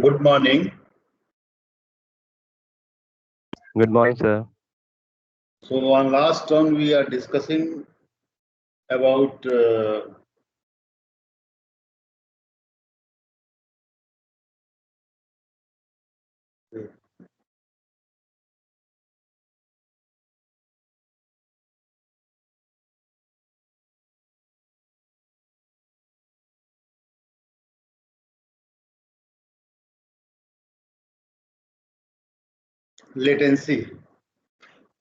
Good morning. Good morning, sir. So on last turn we are discussing about latency.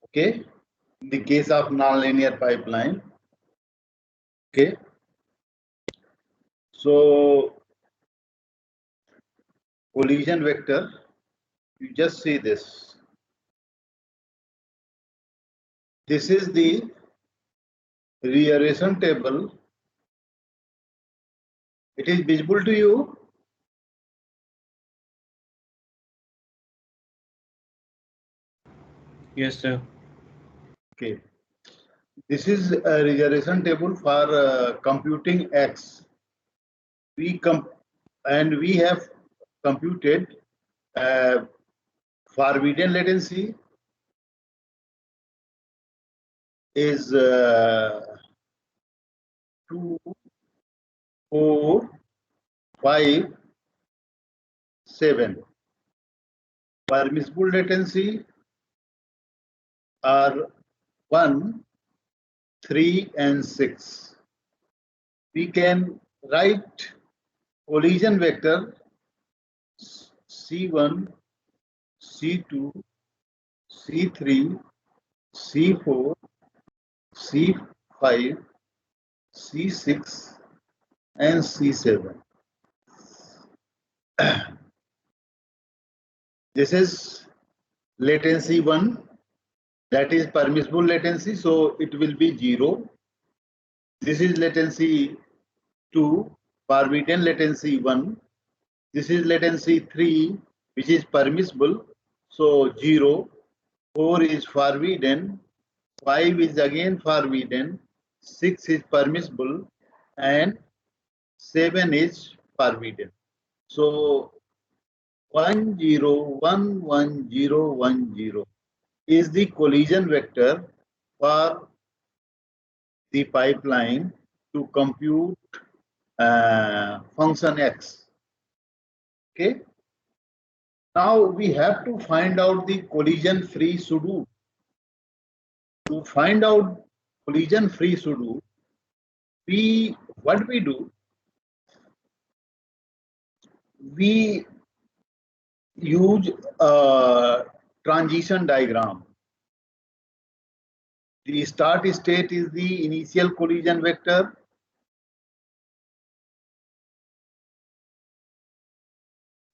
Okay, in the case of nonlinear pipeline. Okay, so collision vector. You just see this. This is the rearrangement table. It is visible to you. Yes, sir. Okay, this is a rearrangement table for computing X. We have computed forbidden latency is 2, 4, 5, 7. Permissible latency are 1, 3, and 6. We can write collision vector C1, C2, C3, C4, C5, C6, and C7. This is latency 1, that is permissible latency, so it will be 0. This is latency 2, forbidden latency 1. This is latency 3, which is permissible, so 0. 4 is forbidden, 5 is again forbidden, 6 is permissible, and 7 is forbidden. So 1 0 1 1 0 1 0 is the collision vector for the pipeline to compute function X. Okay. Now we have to find out the collision free pseudo. To find out collision free pseudo, what we do, we use a transition diagram. The start state is the initial collision vector.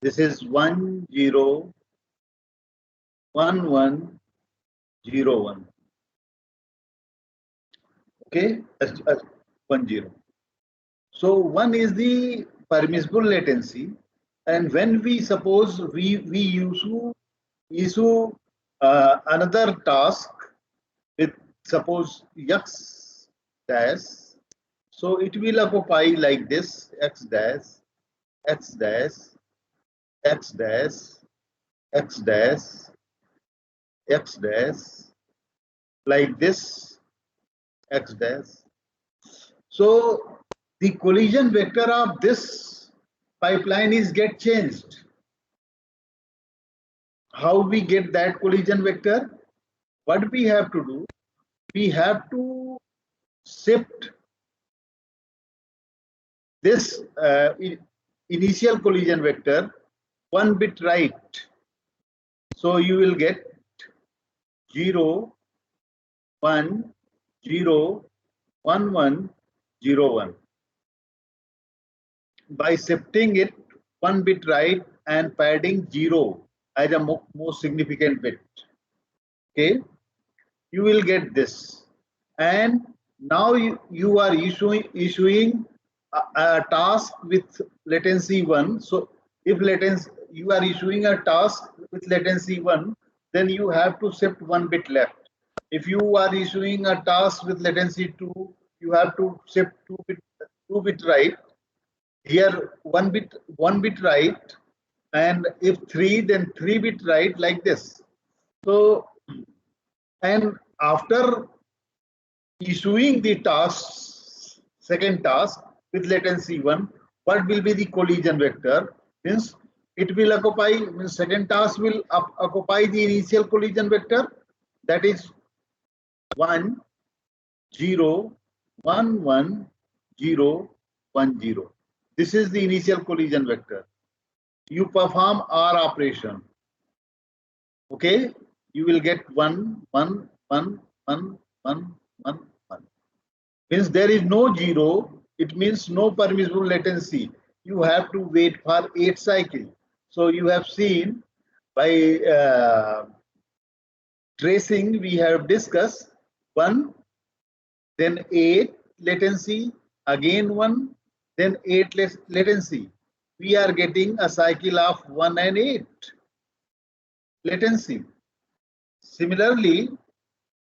This is 1 0 1 1 0 1. Okay, 1 0. So 1 is the permissible latency, and when we suppose we issue another task with suppose x dash, so it will occupy like this: x dash, x dash, x dash, x dash, x dash, like this, x dash. So the collision vector of this pipeline is get changed. How we get that collision vector? What we have to do? We have to shift this initial collision vector 1 bit right. So you will get 0 1 0 1 1 0 1. By shifting it 1 bit right and padding 0 as a most significant bit. Okay, you will get this, and now you are issuing a task with latency 1. So if latency, you are issuing a task with latency 1, then you have to shift 1 bit left. If you are issuing a task with latency 2, you have to shift 2 bit right. Here 1 bit right, and if 3, then 3-bit write like this. So, and after issuing the task, second task with latency 1, what will be the collision vector? Means it will occupy, means second task will occupy the initial collision vector, that is 1 0 1 1 0 1 0. This is the initial collision vector. You perform OR operation. Okay, you will get 1 1 1 1 1 1 1. Means there is no 0. It means no permissible latency. You have to wait for 8 cycles. So you have seen by tracing we have discussed 1, then 8 latency, again 1, then 8 latency. We are getting a cycle of 1 and 8 latency. Similarly,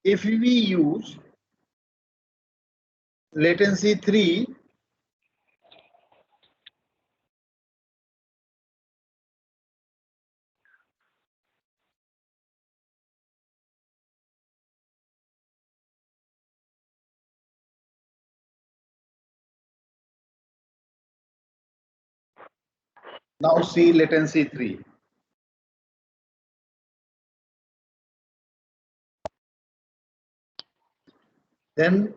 if we use latency 3, now see latency 3. Then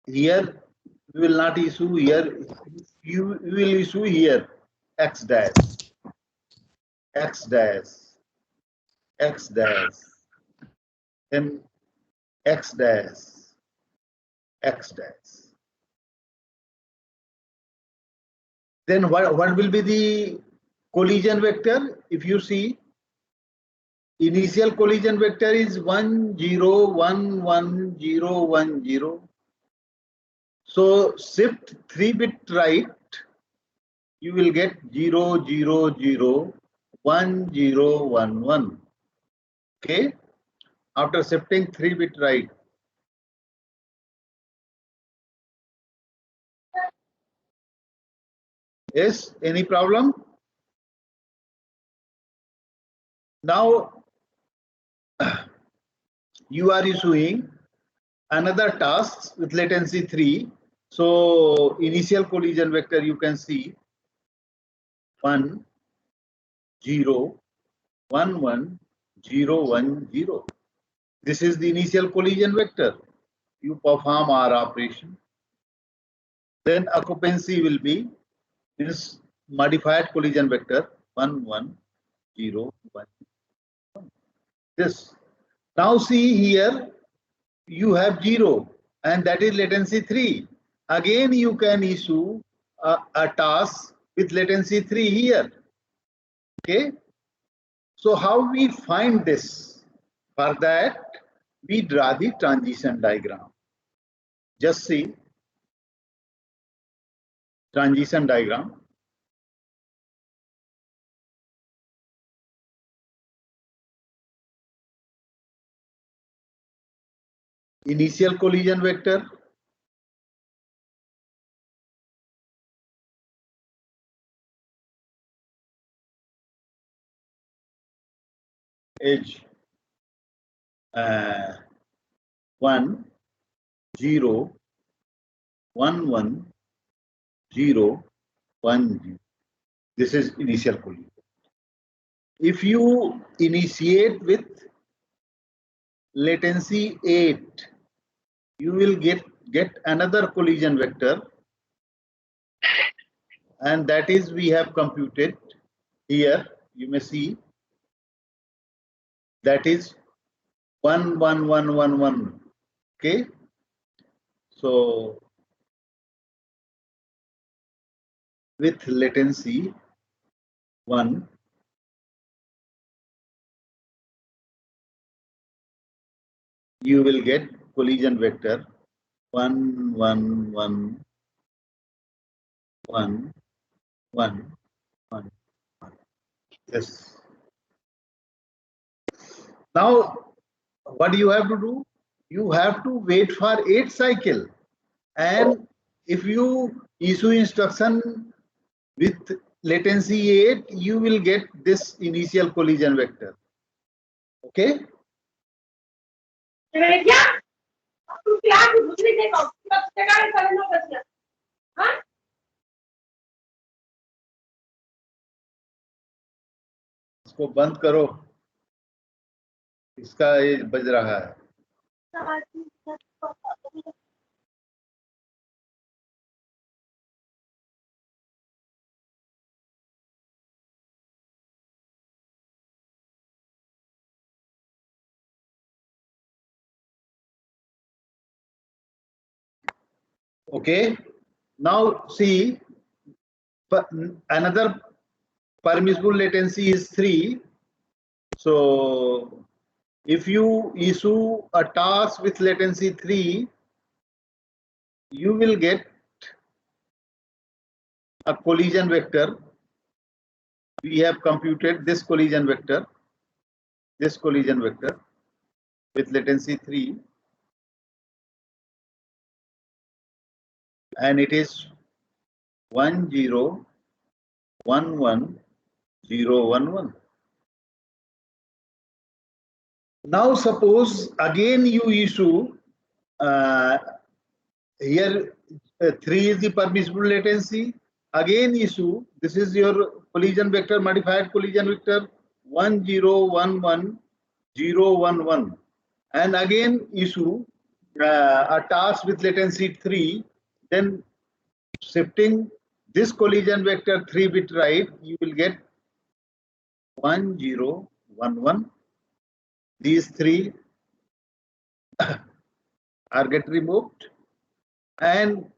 here we will not issue here, you will issue here x dash, x dash, x dash, then x dash, x dash. Then what will be the collision vector? If you see, initial collision vector is 1 0 1 1 0 1 0. So shift 3-bit right, you will get 0 0 0 1 0 1 1. Okay, after shifting 3-bit right. Yes, any problem? Now you are issuing another task with latency 3. So initial collision vector you can see 1 0 1 1 0 1 0. This is the initial collision vector. You perform OR operation. Then occupancy will be this modified collision vector 1 1 0 1 1. This. Now see here you have 0 and that is latency 3. Again you can issue a task with latency 3 here. Okay. So how we find this? For that we draw the transition diagram. Just see transition diagram. Initial collision vector, edge 1 0 1 1 0 1 0. This is initial collision. If you initiate with latency 8, you will get another collision vector, and that is we have computed here. You may see that is 1 1 1 1 1. Okay, so with latency 1, you will get collision vector 1 1 1 1 1 1 1. Yes. Now what you have to do? You have to wait for 8 cycle, and if you issue instruction with latency 8, you will get this initial collision vector. Okay? इसको बंद करो, इसका ये बज रहा है. Okay, now see, another permissible latency is 3. So if you issue a task with latency 3, you will get a collision vector. We have computed this collision vector with latency 3, and it is 1 0 1 1 0 1 1. Now suppose again you issue here 3 is the permissible latency. Again issue, this is your collision vector, modified collision vector 1 0 1 1 0 1 1, and again issue a task with latency 3. Then shifting this collision vector 3 bit right, you will get 1 0 1 1. These 3 are get removed, and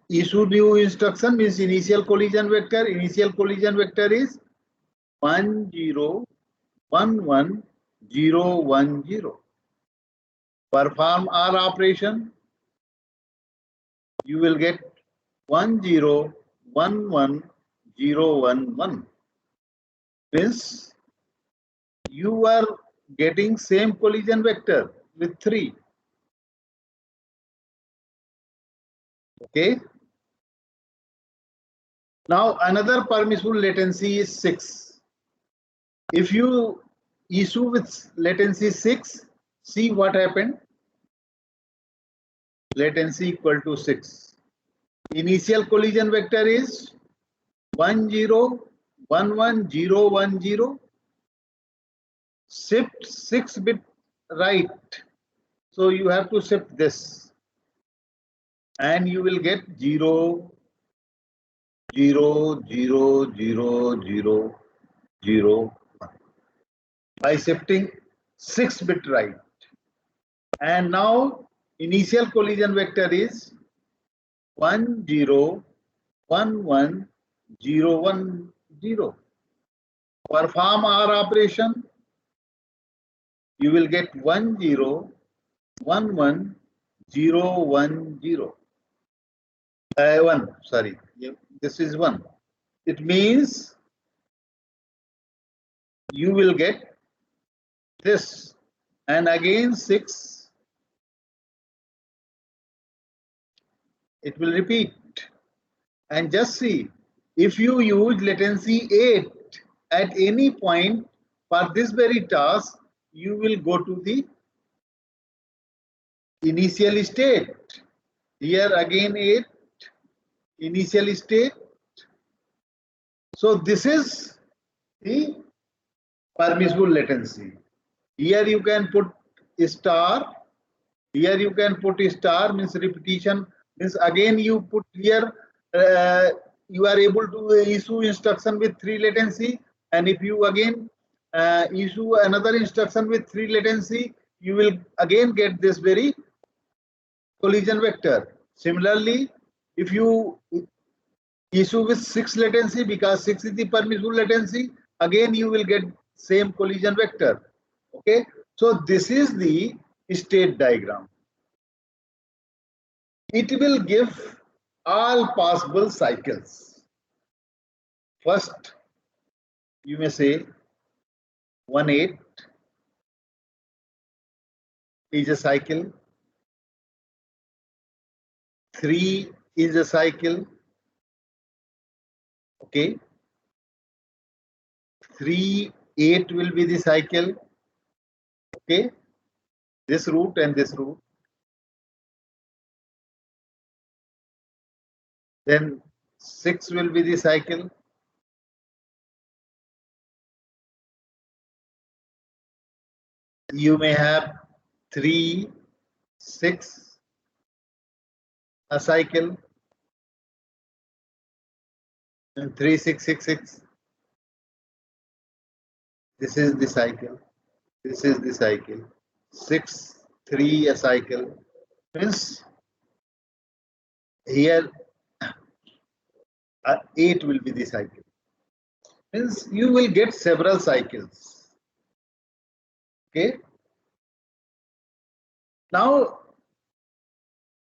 issue new instruction means initial collision vector. Initial collision vector is 1 0 1 1 0 1 0. Perform R operation. You will get 1 0 1 1 0 1 1. Means you are getting same collision vector with 3. Okay. Now another permissible latency is 6. If you issue with latency 6, see what happened. Latency equal to 6. Initial collision vector is 1 0 1 1 0 1 0. Shift 6 bit right. So you have to shift this, and you will get 0 0 0 0 0 0 1 by shifting 6 bit right. And now initial collision vector is 1 0 1 1 0 1 0. Perform R operation. You will get 1 0 1 1 0 1 0. 1, sorry, this is 1. It means you will get this, and again 6. It will repeat. And just see, if you use latency 8 at any point for this very task, you will go to the initial state. Here again 8, initial state. So this is the permissible latency. Here you can put a star. Here you can put a star, means repetition, means again you put here, you are able to issue instruction with 3 latency, and if you again issue another instruction with 3 latency, you will again get this very collision vector. Similarly, if you issue with 6 latency, because 6 is the permissible latency, again you will get same collision vector. Okay, so this is the state diagram. It will give all possible cycles. First, you may say 1 8 is a cycle, 3 is a cycle, Okay. 3, 8 will be the cycle. Okay. This route and this route. Then 6 will be the cycle. You may have 3, 6, a cycle, and 3, 6, 6, 6. This is the cycle. This is the cycle. 6, 3, a cycle. Means here 8 will be the cycle. Means you will get several cycles. Okay. Now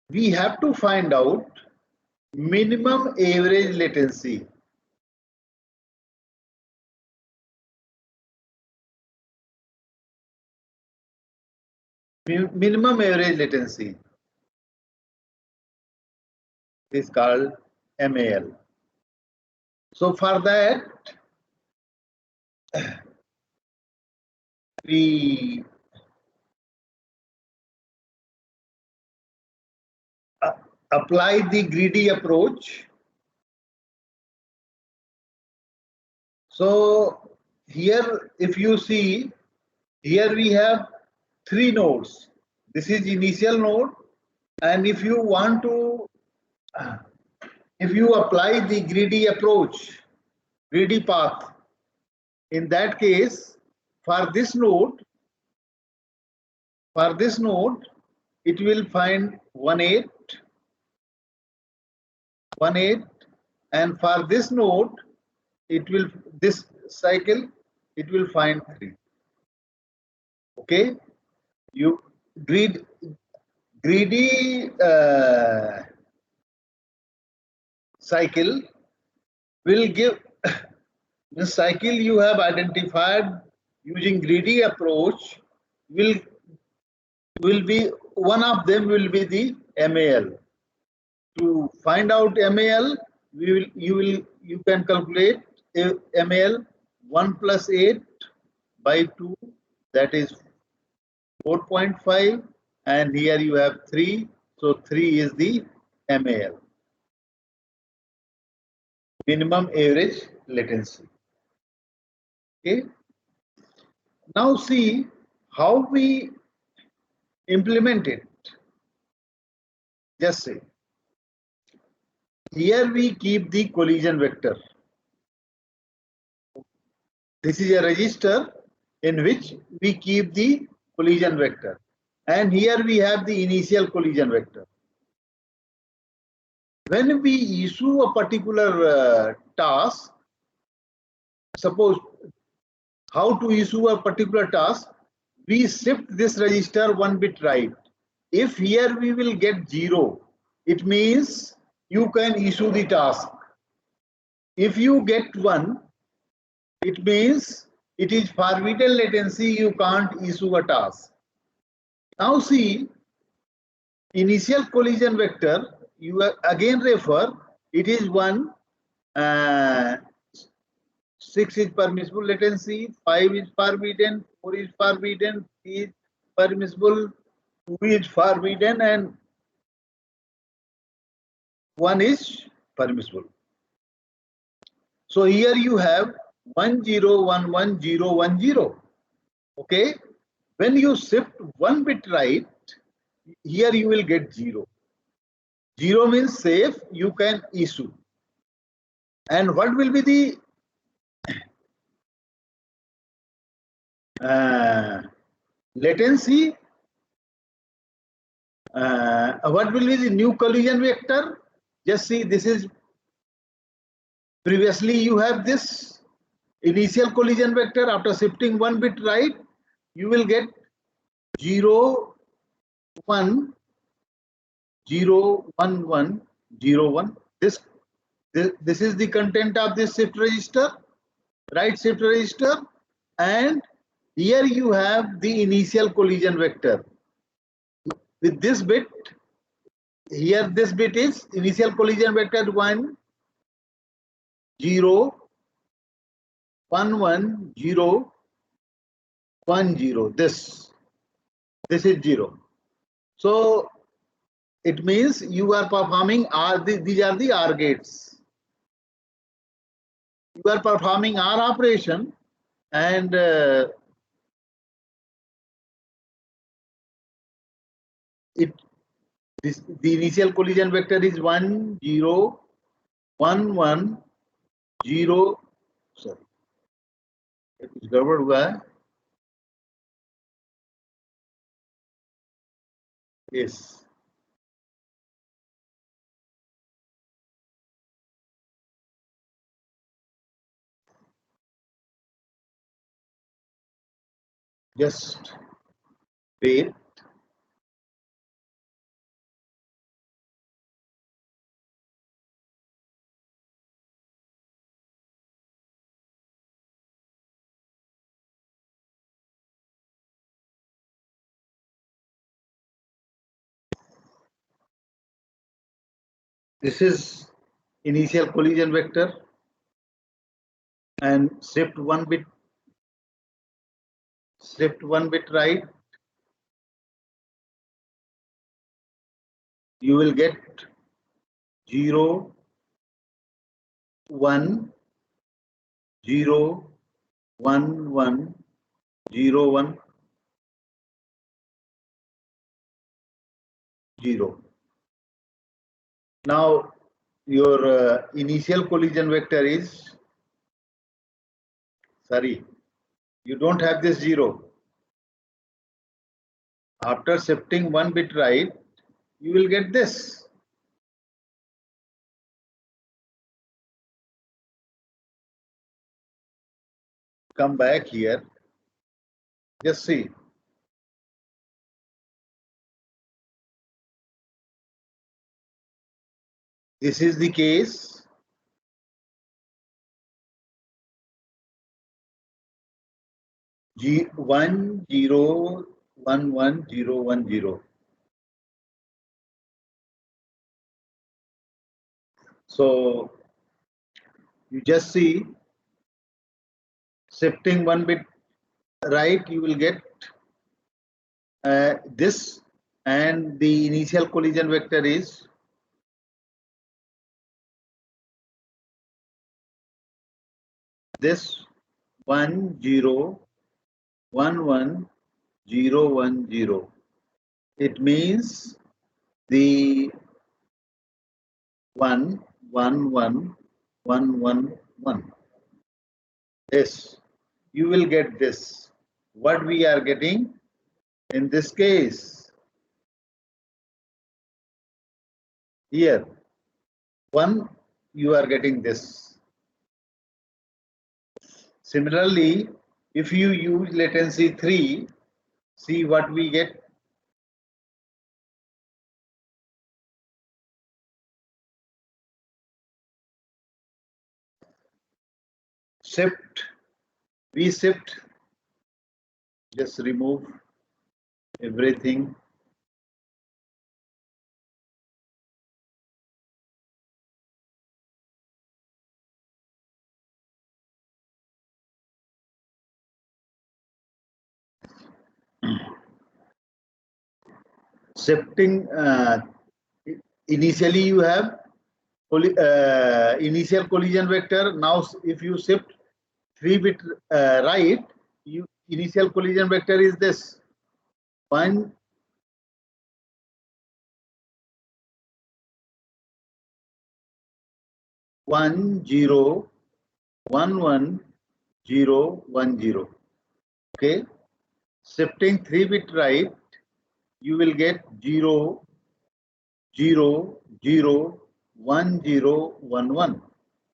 we have to find out minimum average latency. Minimum average latency is called MAL. So for that, we apply the greedy approach. So here, if you see, here we have 3 nodes. This is initial node, and if you want to, if you apply the greedy approach, greedy path, in that case, for this node, it will find 1, 8, 1, 8, and for this node, it will, this cycle, it will find 3. Okay, you greedy cycle will give the cycle you have identified using greedy approach will be, one of them will be the MAL. To find out MAL, you can calculate MAL 1 plus 8 by 2, that is 4.5, and here you have 3, so 3 is the MAL, minimum average latency. Okay. Now see how we implement it. Just say, here we keep the collision vector. This is a register in which we keep the collision vector, and here we have the initial collision vector. When we issue a particular task, suppose how to issue a particular task, we shift this register 1 bit right. If here we will get 0, it means you can issue the task. If you get 1, it means it is forbidden latency, you can't issue a task. Now see, initial collision vector, you again refer, it is 1, 6 is permissible latency, 5 is forbidden, 4 is forbidden, 3 is permissible, 2 is forbidden, and 1 is permissible. So here you have 1 0 1 1 0 1 0. Okay, when you shift 1 bit right, here you will get 0. 0 means safe, you can issue. And what will be the latency? What will be the new collision vector? Just see, this is previously you have this initial collision vector. After shifting 1 bit right, you will get 0 1 0 1 1 0 1. This is the content of this shift register, right shift register, and here you have the initial collision vector. With this bit, here this bit is initial collision vector 1, 0, 1, 1, 0, 1, 0. This is 0. So it means you are performing these are the OR gates. You are performing OR operation, and the initial collision vector is 1, 0, 1, 1, 0. Sorry, कुछ गड़बड़ हुआ है. Yes. Just wait. This is initial collision vector, and shift one bit right. You will get 0, 1, 0, 1, 1, 0, 1, 0. Now your initial collision vector is, sorry, you don't have this 0. After shifting one bit right, you will get this. Come back here. Just see. This is the case. G 1, 0, 1, 1, 0, 1, 0. So you just see, shifting one bit right, you will get this, and the initial collision vector is this 1, 0, 1, 1, 0, 1, 0. It means the 1, 1, 1, 1, 1, 1. This, you will get this. What we are getting in this case here, 1, you are getting this. Similarly, if you use latency 3, see what we get. Shift, we shift, just remove everything. Shifting, initially you have initial collision vector. Now if you shift 3 bit right, initial collision vector is this 1, 1, 0, 1, 1, 0, 1, 0. Okay, shifting 3 bit right, you will get 0, 0, 0, 1, 0, 1, 1.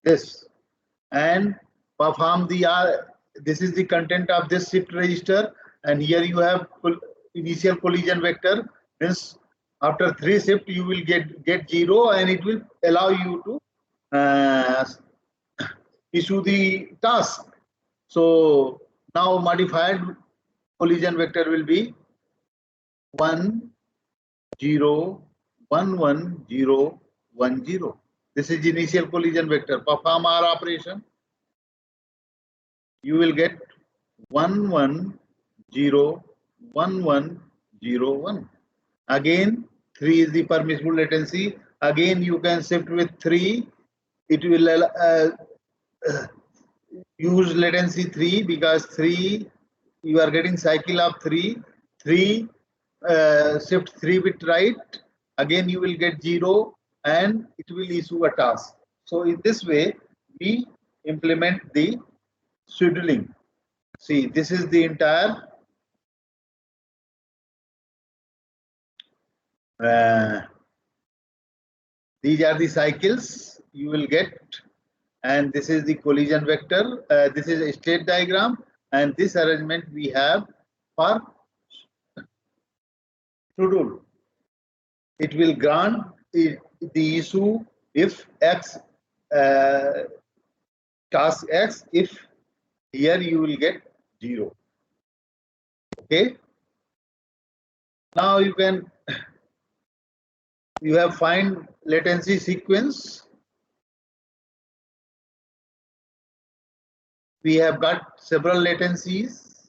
This, and perform the this is the content of this shift register, and here you have initial collision vector. Means after 3 shift you will get 0, and it will allow you to issue the task. So now modified collision vector will be 1, 0, 1, 1, 0, 1, 0. This is initial collision vector. Perform R operation. You will get 1 1 0 1 1 0 1. Again 3 is the permissible latency. Again you can shift with 3. It will use latency 3 because 3 you are getting cycle of 3. 3 shift 3 bit right. Again you will get 0 and it will issue a task. So in this way we implement the scheduling. See, this is the entire these are the cycles you will get, and this is the collision vector. This is a state diagram, and this arrangement we have for schedule. It will grant the issue if X task X, if here you will get 0. Okay. Now you have find latency sequence. We have got several latencies.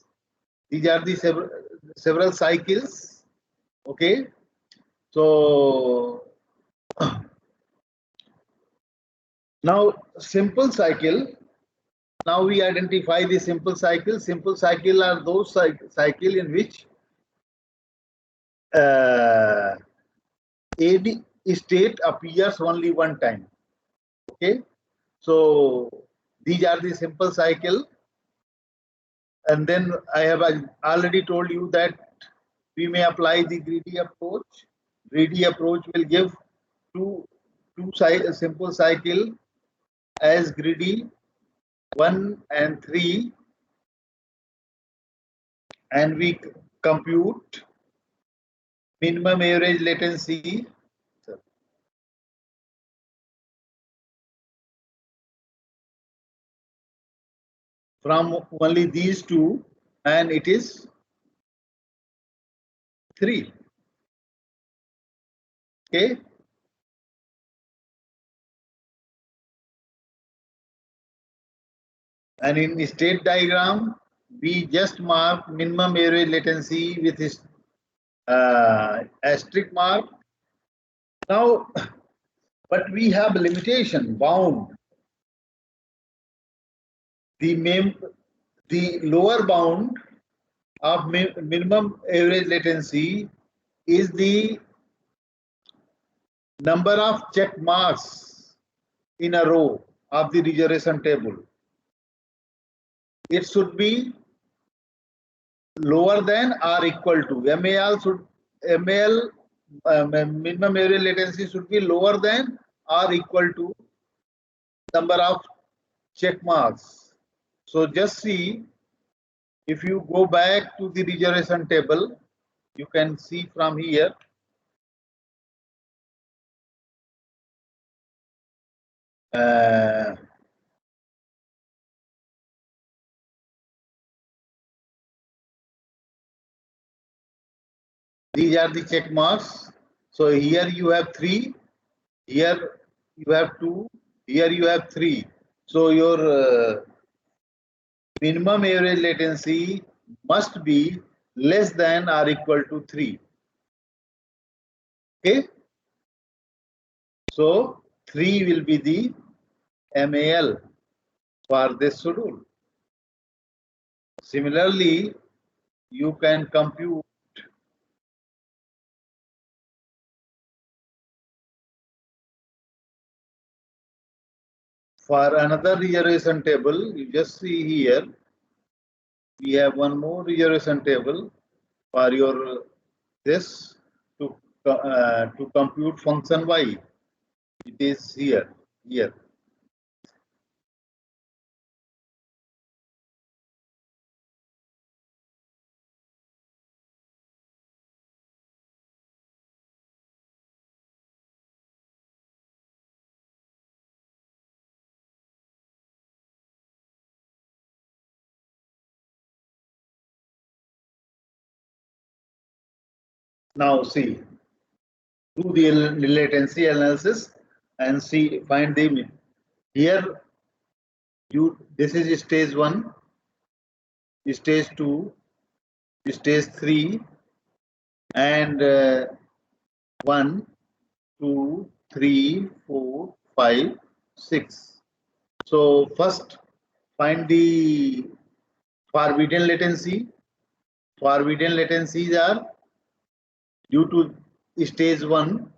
These are the several cycles. Okay. So now simple cycle. Now we identify the simple cycle. Simple cycle are those cycle in which AD state appears only one time. Okay. So these are the simple cycle. And then I have already told you that we may apply the greedy approach. Greedy approach will give two simple cycle as greedy 1 and 3, and we compute minimum average latency from only these two, and it is 3. Okay. And in the state diagram, we just mark minimum average latency with this asterisk mark. Now, but we have limitation bound. The lower bound of minimum average latency is the number of check marks in a row of the reservation table. It should be lower than or equal to minimum average latency should be lower than or equal to number of check marks. So just see, if you go back to the reservation table, you can see from here these are the check marks. So here you have 3, here you have 2, here you have 3. So your minimum average latency must be less than or equal to 3. Okay. So 3 will be the MAL for this schedule. Similarly, you can compute for another reservation table. You just see here, we have one more reservation table for your this to compute function y. It is here. Now see, do the latency analysis, and see, find the here. This is stage 1, stage 2, stage 3, and 1, 2, 3, 4, 5, 6. So first find the forbidden latency. Forbidden latencies are due to stage 1,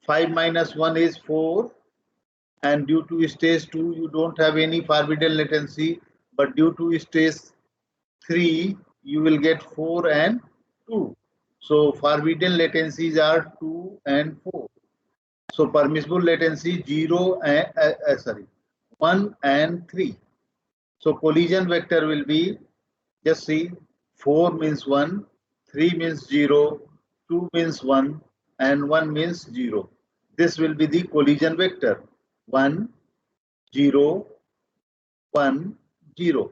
5 minus 1 is 4, and due to stage 2 you don't have any forbidden latency, but due to stage 3 you will get 4 and 2. So forbidden latencies are 2 and 4. So permissible latency 0 and 1 and 3. So collision vector will be, just see, 4 means 1, 3 means 0, 2 means 1, and 1 means 0. This will be the collision vector, 1, 0, 1, 0.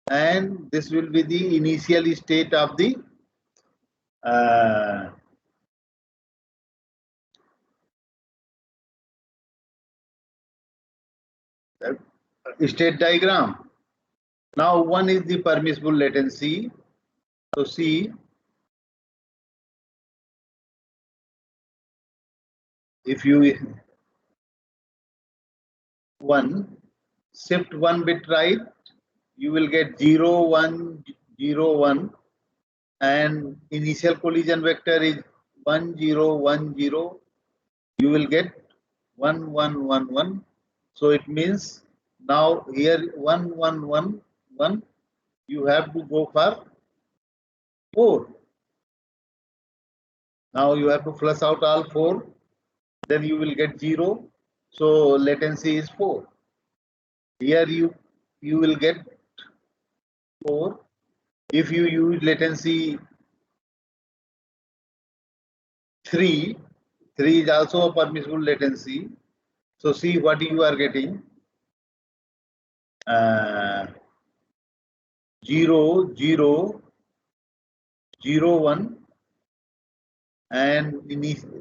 And this will be the initial state of the state diagram. Now 1 is the permissible latency. So see, if you 1 shift 1 bit right, you will get 0, 1, 0, 1, and initial collision vector is 1, 0, 1, 0. You will get 1, 1, 1, 1. So it means now here 1, 1, 1, 1. You have to go for 4. Now you have to flush out all 4. Then you will get 0. So latency is 4. Here you will get 4. If you use latency 3 is also a permissible latency. So see what you are getting. 0, 0, 0, 1, and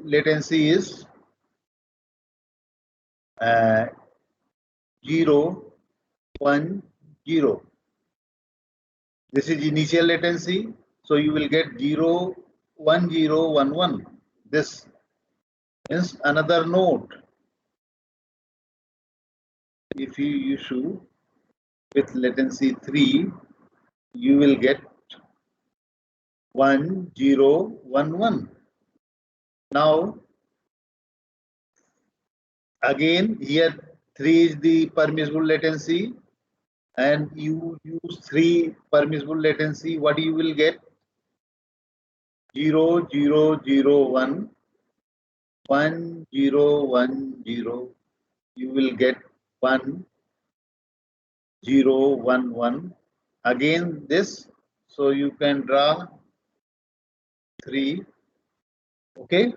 latency is 0, 1, 0. This is initial latency. So you will get 0, 1, 0, 1, 1. This is another node. If you issue with latency 3, you will get 1, 0, 1, 1. Now, again, here 3 is the permissible latency, and you use 3 permissible latency. What you will get? 0, 0, 0, 1, 1, 0, 1, 0. You will get 1, 0, 1, 1. Again, this. So you can draw 3. Okay.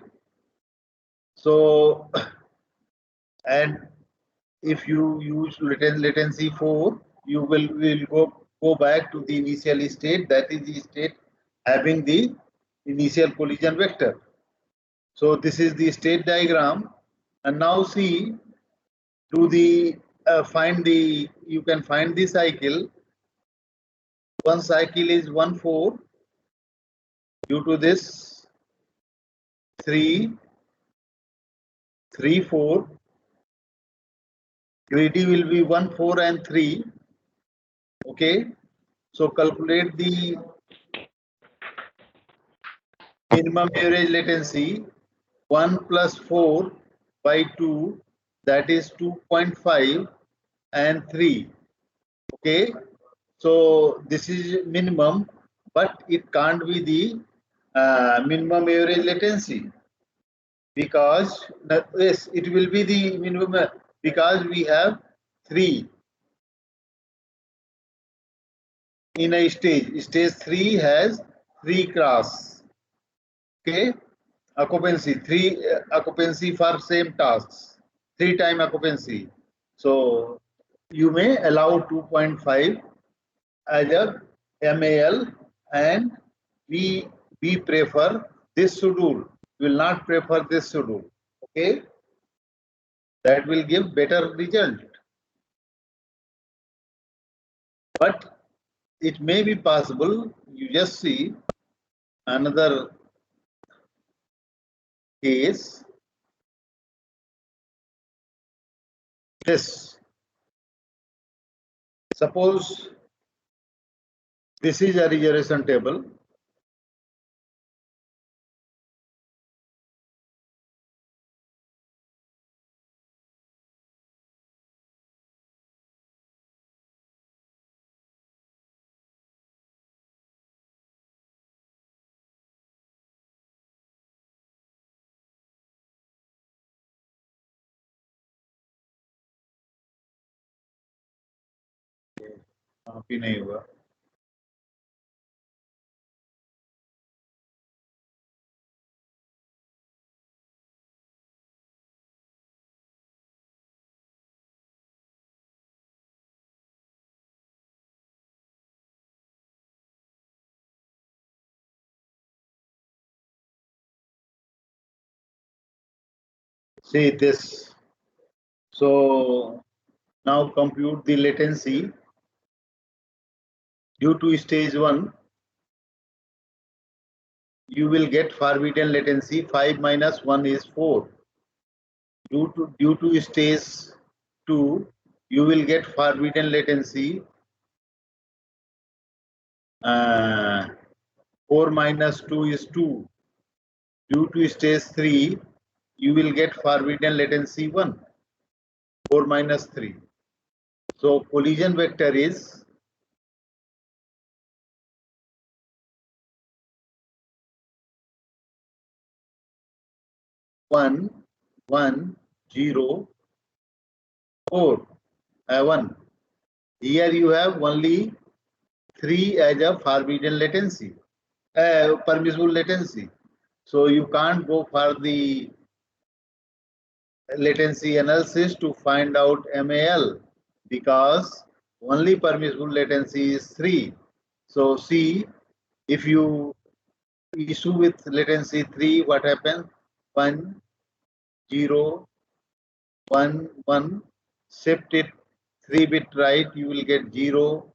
So, and if you use latency 4, you will go back to the initial state. That is the state having the initial collision vector. So this is the state diagram. And now see, to the you can find the cycle. One cycle is 1, 4. Due to this 3, 3, 4. Greedy will be 1, 4, and 3. Okay. So calculate the minimum average latency. 1 plus 4 by 2, that is 2.5, and 3. Okay. So this is minimum, but it can't be the minimum average latency, because yes, it will be the minimum because we have 3 in a stage. Stage 3 has 3 cross. Okay, occupancy 3 occupancy for same tasks, 3 time occupancy. So you may allow 2.5 as a MAL, and we prefer this schedule. We will not prefer this schedule. Okay. That will give better result. But it may be possible, you just see another case, this. Suppose this is a regression table. Copy नहीं हुआ. See this. So now compute the latency. Due to stage 1, you will get forbidden latency 5 minus 1 is 4. Due to stage 2, you will get forbidden latency 4 minus 2 is 2. Due to stage 3, you will get forbidden latency 1. 4 minus 3. So collision vector is 1, 1, 0, 4, 1. Here you have only 3 as a forbidden latency, permissible latency. So you can't go for the latency analysis to find out MAL because only permissible latency is 3. So see, if you issue with latency 3, what happens? 1, 0, 1, 1, shift it 3 bit right, you will get 0,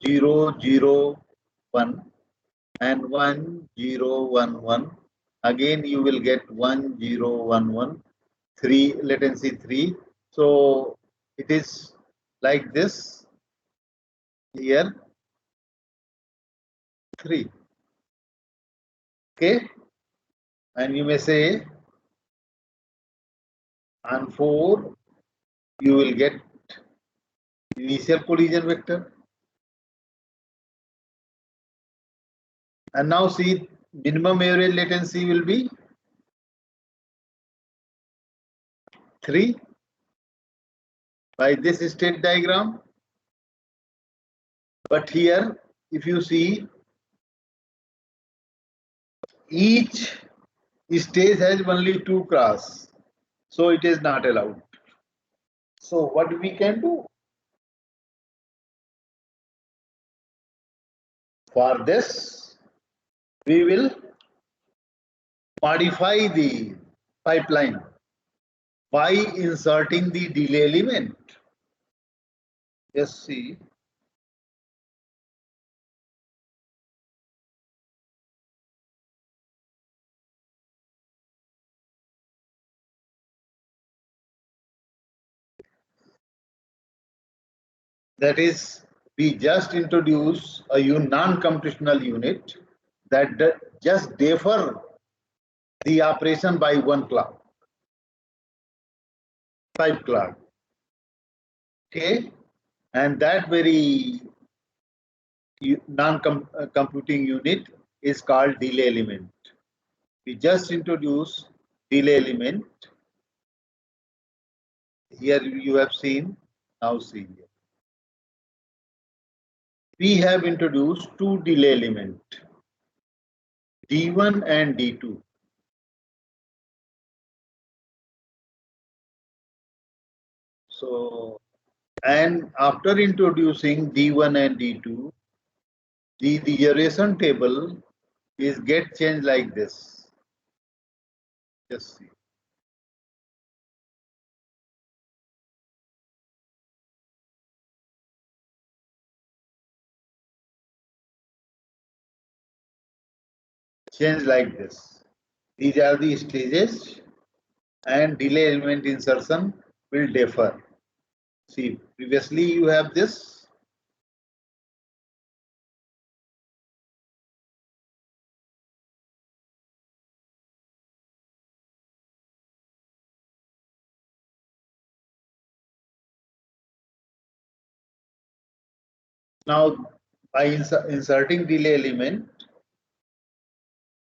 0, 0, 1 and 1, 0, 1, 1. Again you will get 1, 0, 1, 1, 3, latency 3. So it is like this here 3. Okay, and you may say on 4 you will get initial collision vector. And now see, minimum average latency will be 3 by this state diagram. But here, if you see, each stage has only 2 cross, so it is not allowed. So what we can do? For this, we will modify the pipeline by inserting the delay element. Just see. That is, we just introduce a non-computational unit that just defer the operation by 1 clock, 5 clock. Okay, and that very non-computing unit is called delay element. We just introduce delay element. Here you have seen, now see here. We have introduced 2 delay element, D1 and D2. So, and after introducing D1 and D2, the regression table is get changed like this. Just see. change like this. These are the stages, and delay element insertion will differ. See, previously you have this. Now, by inserting delay element,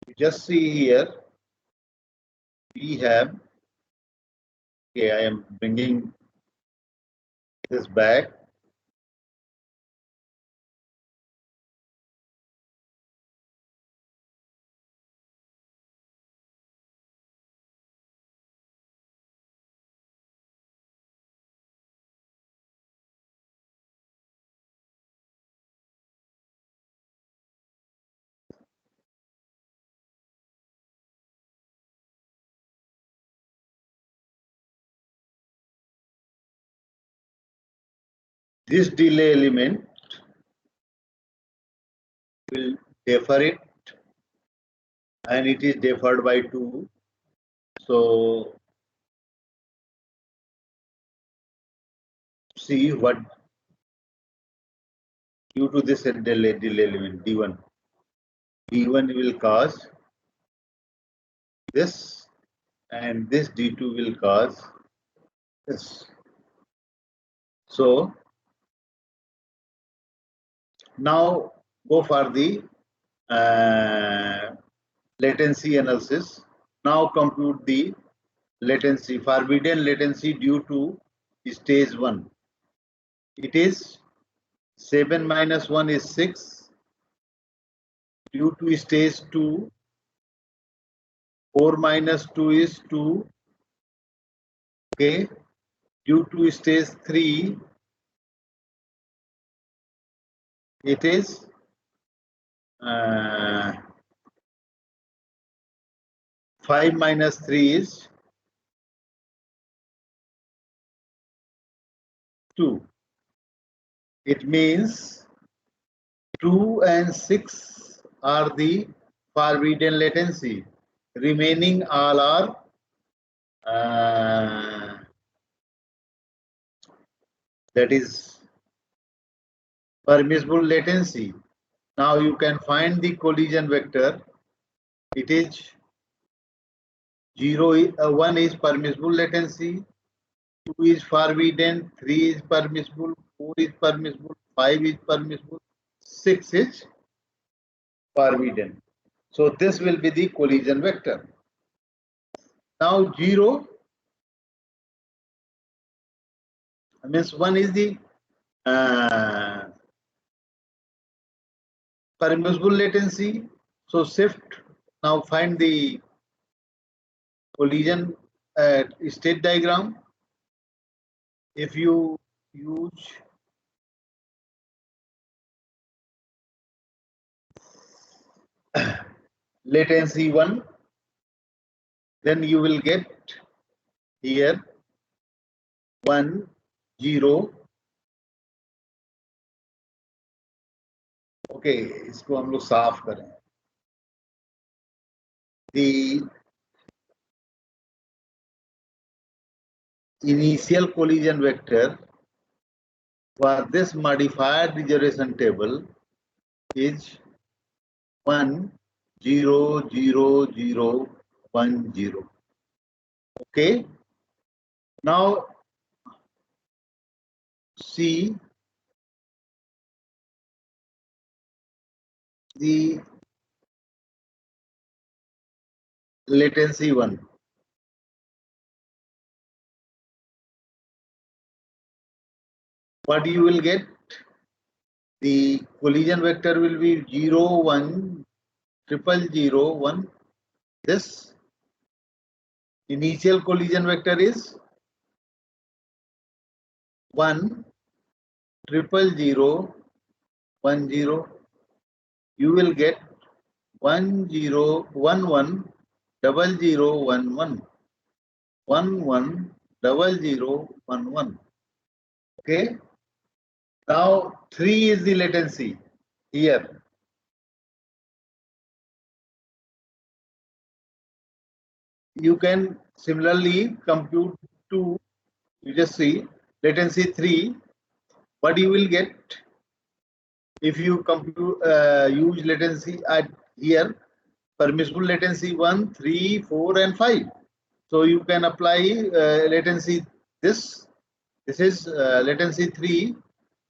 you just see here, we have, okay, I am bringing this back. This delay element will defer it, and it is deferred by 2. So see what due to this delay element D1 will cause this, and this D2 will cause this. So now go for the latency analysis. Now compute the latency, forbidden latency due to stage 1. It is 7 minus 1 is 6. Due to stage 2, 4 minus 2 is 2. Okay. Due to stage 3, it is 5 minus 3 is 2. It means 2 and 6 are the forbidden latency. Remaining all are that is permissible latency. Now you can find the collision vector. It is 1 is permissible latency, 2 is forbidden, 3 is permissible, 4 is permissible, 5 is permissible, 6 is forbidden. So this will be the collision vector. Now 0 means 1 is the permissible latency. So shift, now find the collision state diagram. If you use latency 1, then you will get here 1 0. Okay इसको हम लोग साफ करें. The initial collision vector for this modified reservation table is 1 0 0 0 1 0. Okay. Now see the latency 1. What you will get? The collision vector will be 0 1 0 0 1. This initial collision vector is 1 0 0 1 0. You will get 1 0 1 1 0 0 1 1 1 1 0 0 1 1. Okay. Now 3 is the latency here. you can similarly compute 2. You just see latency 3. What you will get if you compute use latency at here, permissible latency 1, 3, 4, and 5. So you can apply latency this. This is latency 3.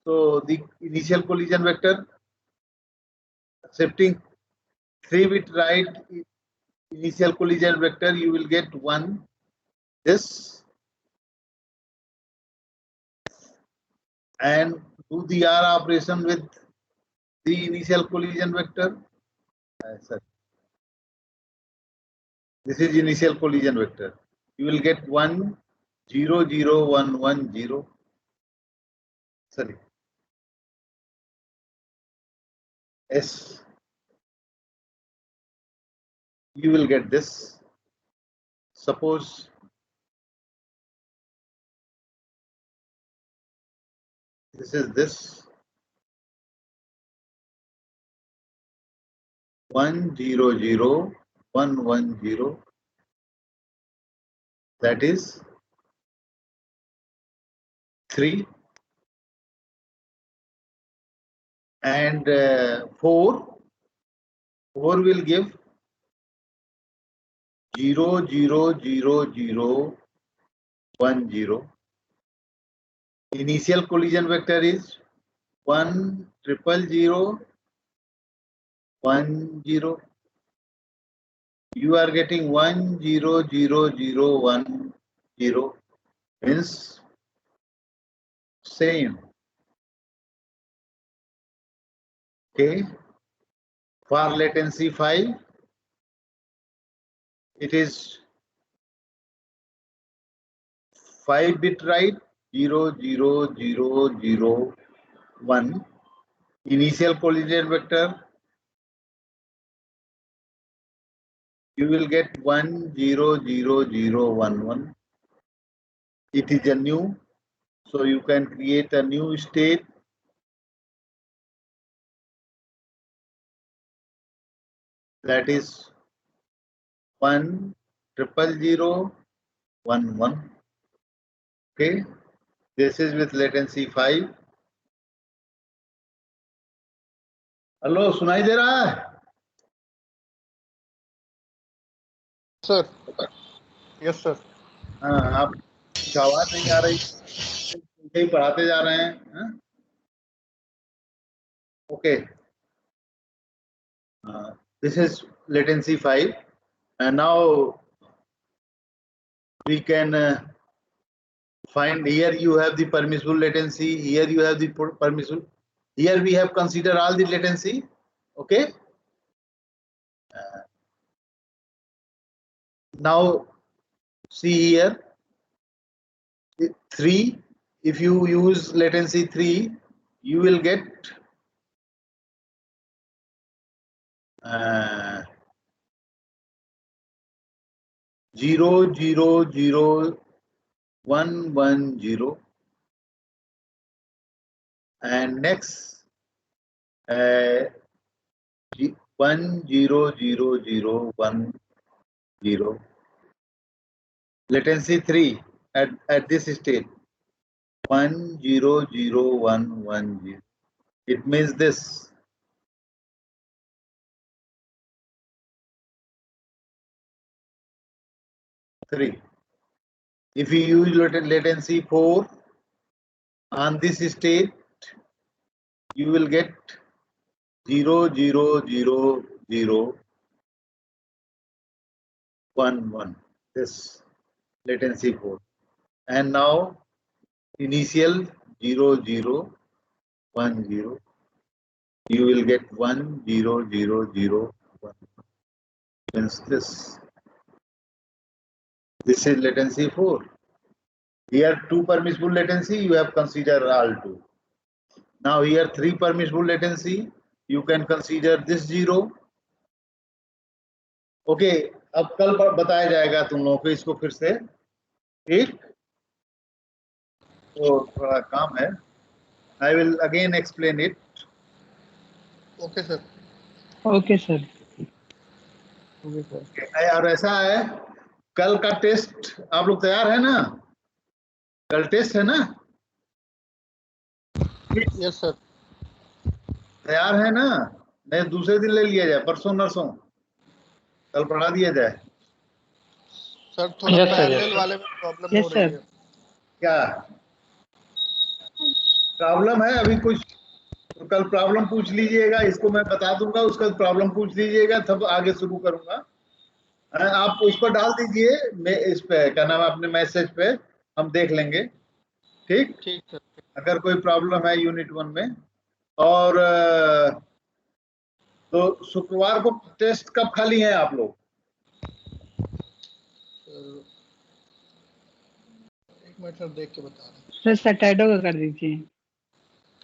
So the initial collision vector accepting 3-bit write initial collision vector, you will get 1 this, and do the R operation with the initial collision vector. Sorry. This is initial collision vector. You will get 1 0 0 1 1 0. Sorry. S. You will get this. Suppose this is this 1 0 0 1 1 0. That is 3, and 4 will give 0 0 0 0 1 0. Initial collision vector is 1 0 0 1 0. You are getting 1 0 0 0 1 0, means same. Okay. For latency 5, it is 5-bit write 0 0 0 0 1. Initial collision vector, you will get 1 0 0 0 1 1. It is a new, so you can create a new state. That is 1 0 0 1 1. Okay, this is with latency 5. Hello, सुनाई दे रहा है? Sir, yes sir. हाँ, आप आवाज नहीं आ रही, ही पढ़ाते जा रहे हैं। Okay, this is latency 5, and now we can find. Here you have the permissible latency, here you have the permissible. Here we have considered all the latency. Okay, now see here 3. If you use latency 3, you will get 0 0 0 1 1 0, and next 1 0 0 0 1 0. Latency 3 at this state 1 0 0 1 1 0. It means this. Three. If you use latency 4 on this state, you will get 0 0 0 0 1 1. This latency 4, and now initial 0 0 1 0. You will get 1 0 0 0 1. Means this. This is latency 4. Here 2 permissible latency, you have considered all 2. Now here 3 permissible latency, you can consider this 0. Okay, अब कल बताया जाएगा तुम लोगों को इसको फिर से, ठीक? तो थोड़ा काम है. I will again explain it. Okay sir. Okay sir. और ऐसा है, कल का टेस्ट आप लोग तैयार है ना? कल टेस्ट है ना? Yes sir. तैयार है ना? नहीं दूसरे दिन ले लिया जाए, परसों नरसों कल पढ़ा दिया जाए। सर थोड़ा Yes, sir, parallel yes, sir. वाले में प्रॉब्लम Yes, हो रही sir. है। क्या प्रॉब्लम है अभी कुछ? तो कल प्रॉब्लम पूछ लीजिएगा, इसको मैं बता दूंगा, उसका प्रॉब्लम पूछ लीजिएगा, तब आगे शुरू करूंगा। आप उस पर डाल दीजिए, इस पे क्या नाम है, अपने मैसेज पे हम देख लेंगे। ठीक, ठीक सर। अगर कोई प्रॉब्लम है यूनिट 1 में। और तो शुक्रवार को टेस्ट कब खाली है आप लोग? एक मिनट सर देख के बता रहे हैं। सर सैटरडे को कर दीजिए।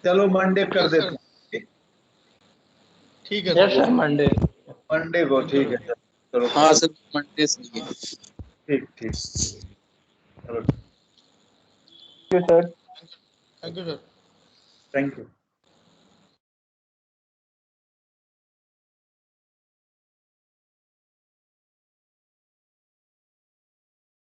चलो मंडे कर Yes, देते sir. हैं। ठीक, ठीक है yes sir. Sir Monday. Monday को ठीक है। चलो हाँ सर मंडे सही है। ठीक ठीक, चलो sir thank you sir. Thank you.